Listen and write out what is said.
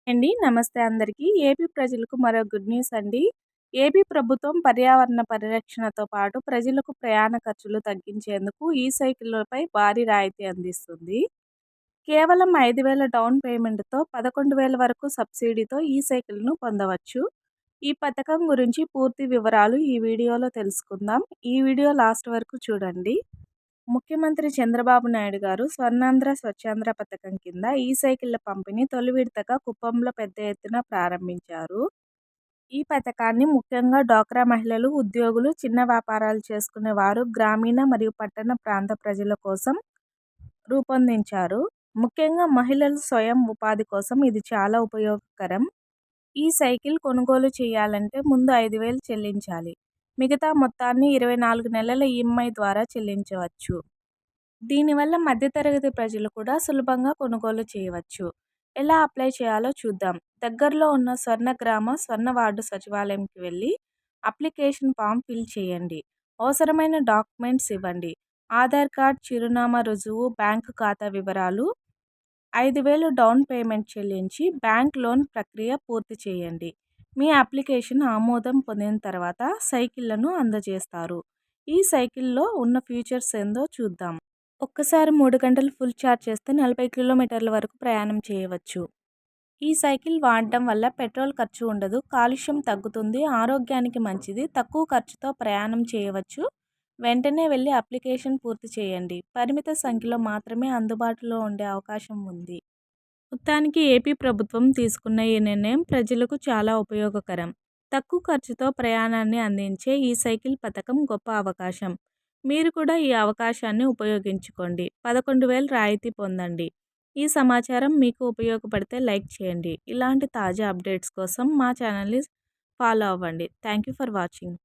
నమస్తే అందరికీ. ఏపీ ప్రజలకు మరో గుడ్ న్యూస్ అండి. ఏపీ ప్రభుత్వం పర్యావరణ పరిరక్షణతో పాటు ప్రజలకు ప్రయాణ ఖర్చులు తగ్గించేందుకు ఈ-సైకిళ్లపై భారీ రాయితీ అందిస్తుంది. కేవలం 5,000 డౌన్ పేమెంట్‌తో 11,000 వరకు సబ్సిడీతో ఈ-సైకిల్‌ను పొందవచ్చు. ఈ పథకం గురించి పూర్తి వివరాలు ఈ వీడియోలో తెలుసుకుందాం. ఈ వీడియో లాస్ట్ వరకు చూడండి. ముఖ్యమంత్రి చంద్రబాబు నాయుడు గారు స్వర్ణాంధ్ర స్వచ్ఛాంధ్ర పథకం కింద ఈ-సైకిళ్ల పంపిణీ తొలి విడతగా కుప్పంలో పెద్ద ఎత్తున ప్రారంభించారు. ఈ పథకాన్ని ముఖ్యంగా డ్వాక్రా మహిళలు, ఉద్యోగులు, చిన్న వ్యాపారాలు చేసుకునే వారు, గ్రామీణ మరియు పట్టణ ప్రాంత ప్రజల కోసం రూపొందించారు. ముఖ్యంగా మహిళల స్వయం ఉపాధి కోసం ఇది చాలా ఉపయోగకరం. ఈ సైకిల్ కొనుగోలు చేయాలంటే ముందు 5,000 చెల్లించాలి. మిగతా మొత్తాన్ని 24 నెలల ఈఎంఐ ద్వారా చెల్లించవచ్చు. దీనివల్ల మధ్యతరగతి ప్రజలు కూడా సులభంగా కొనుగోలు చేయవచ్చు. ఎలా అప్లై చేయాలో చూద్దాం. దగ్గరలో ఉన్న స్వర్ణగ్రామ, స్వర్ణ వార్డు సచివాలయంకి వెళ్ళి అప్లికేషన్ ఫామ్ ఫిల్ చేయండి. అవసరమైన డాక్యుమెంట్స్ ఇవ్వండి. ఆధార్ కార్డ్, చిరునామా రుజువు, బ్యాంకు ఖాతా వివరాలు. 5,000 డౌన్ పేమెంట్ చెల్లించి బ్యాంక్ లోన్ ప్రక్రియ పూర్తి చేయండి. మీ అప్లికేషన్ ఆమోదం పొందిన తర్వాత సైకిళ్లను అందజేస్తారు. ఈ సైకిల్లో ఉన్న ఫీచర్స్ ఏందో చూద్దాం. ఒక్కసారి 3 గంటలు ఫుల్ ఛార్జ్ చేస్తే 40 కిలోమీటర్ల వరకు ప్రయాణం చేయవచ్చు. ఈ సైకిల్ వాడడం వల్ల పెట్రోల్ ఖర్చు ఉండదు, కాలుష్యం తగ్గుతుంది, ఆరోగ్యానికి మంచిది, తక్కువ ఖర్చుతో ప్రయాణం చేయవచ్చు. వెంటనే వెళ్ళి అప్లికేషన్ పూర్తి చేయండి. పరిమిత సంఖ్యలో మాత్రమే అందుబాటులో ఉండే అవకాశం ఉంది. మొత్తానికి ఏపీ ప్రభుత్వం తీసుకున్న ఈ నిర్ణయం ప్రజలకు చాలా ఉపయోగకరం. తక్కువ ఖర్చుతో ప్రయాణాన్ని అందించే ఈ సైకిల్ పథకం గొప్ప అవకాశం. మీరు కూడా ఈ అవకాశాన్ని ఉపయోగించుకోండి. 11,000 రాయితీ పొందండి. ఈ సమాచారం మీకు ఉపయోగపడితే లైక్ చేయండి. ఇలాంటి తాజా అప్డేట్స్ కోసం మా ఛానల్ని ఫాలో అవ్వండి. Thank you for watching.